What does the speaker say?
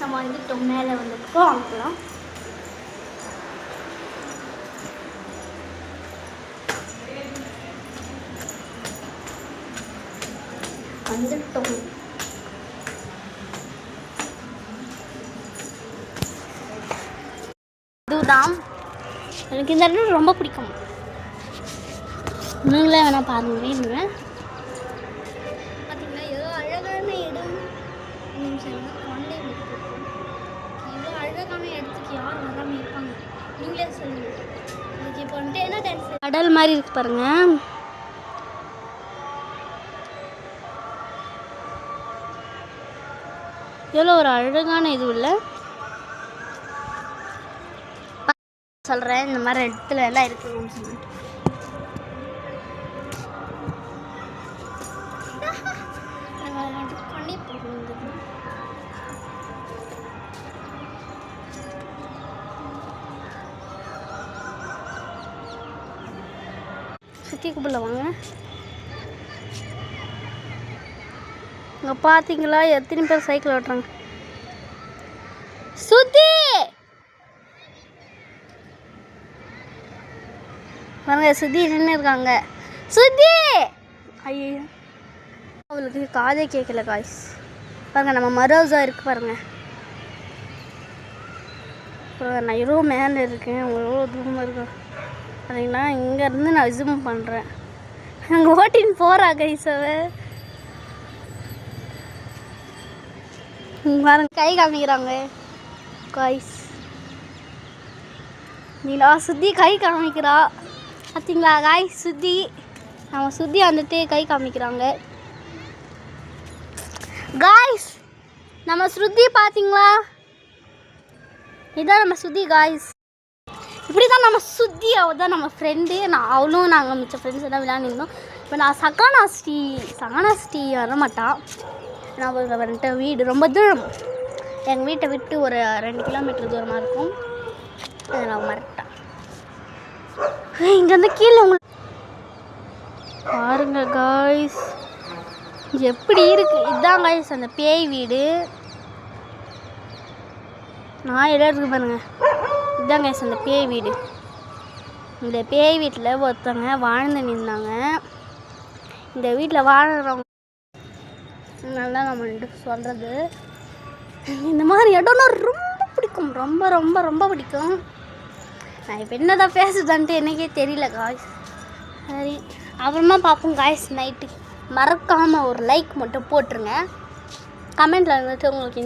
நம்ம வந்துட்டோம், மேலே வந்துருக்கோம். வாங்கலாம். வந்துட்டோம். இதுதான் எனக்கு இந்த இடம் ரொம்ப பிடிக்கும். நீங்களே வேணா பாருங்க. பார்த்தீங்களா எவ்வளோ அழகான இடம். இவ்வளோ அழகான இடத்துக்கு யார் வராமல் இருப்பாங்க? நீங்களே சொல்லுங்க. இதுக்கு இப்போ வந்துட்டு என்ன டான்ஸ்? கடல் மாதிரி இருக்கு பாருங்க. எவ்வளோ ஒரு அழகான இது இல்லை சொல்கிறேன். இந்த மாதிரி இடத்துல எல்லாம் இருக்குதுன்னு சொல்லிட்டு பண்ணி போகுது. சுற்றி குப்பில் வாங்க. இங்கே பார்த்தீங்களா எத்தனை பேர் சைக்கிள் ஓட்டுறாங்க? சுத்தி பாருங்க, சுத்தி நின்று இருக்காங்க. சுத்தி ஐயோ அவளுக்கு காதே கேட்கல காய்ஸ். பாருங்க நம்ம மரோசா இருக்கு பாருங்க. நான் எவ்வளோ மேலே இருக்கேன், எவ்வளோ தூரமாக இருக்கேன் பார்த்தீங்களா. இங்கேருந்து நான் ஜூம் பண்ணுறேன். அங்கே ஓட்டின்னு போகிறா கைஸாவை பாருங்க. கை காமிக்கிறாங்க காய்ஸ். நீலா சுத்தி கை காமிக்கிறா பார்த்தீங்களா காய்ஸ். சுத்தி நம்ம சுத்தி வந்துட்டு கை காமிக்கிறாங்க காய்ஸ். நம்ம ஸ்ருதி பார்த்தீங்களா, இதான் நம்ம சுத்தி காய்ஸ். இப்படி தான் நம்ம சுத்தி. அவள் தான் நம்ம ஃப்ரெண்டு. அவளும் நாங்கள் மிச்ச ஃப்ரெண்ட்ஸ் எல்லாம் விளையாண்டுருந்தோம். இப்போ நான் சகானாஸ்ரீ வர மாட்டான். நான் வந்துட்டு வீடு ரொம்ப தூரம், எங்கள் வீட்டை விட்டு ஒரு 2 கிலோமீட்டர் தூரமாக இருக்கும். அதை நான் மறட்டேன். இங்கேருந்து கீழே உங்களுக்கு பாருங்க காய்ஸ் எப்படி இருக்குது. இதுதான் காய்ஸ் அந்த பேய் வீடு. நான் இடம் இருக்குது பாருங்க. இதுதான் காய்ஸ் அந்த பேய் வீடு. இந்த பேய் வீட்டில் ஒருத்தவங்க வாழ்ந்து நின்றாங்க. இந்த வீட்டில் வாழ்கிறவங்க நல்லா நம்ம சொல்கிறது. இந்த மாதிரி இடம்னா ரொம்ப பிடிக்கும். ரொம்ப ரொம்ப ரொம்ப பிடிக்கும். நான் இப்போ என்ன தான் பேசுதான்ட்டு எனக்கே தெரியல காய்ஸ். சரி அப்புறமா பார்ப்போம் காய்ஸ். நைட்டு மறக்காமல் ஒரு லைக் மட்டும் போட்டுருங்க. கமெண்ட்டில் வந்துட்டு உங்களுக்கு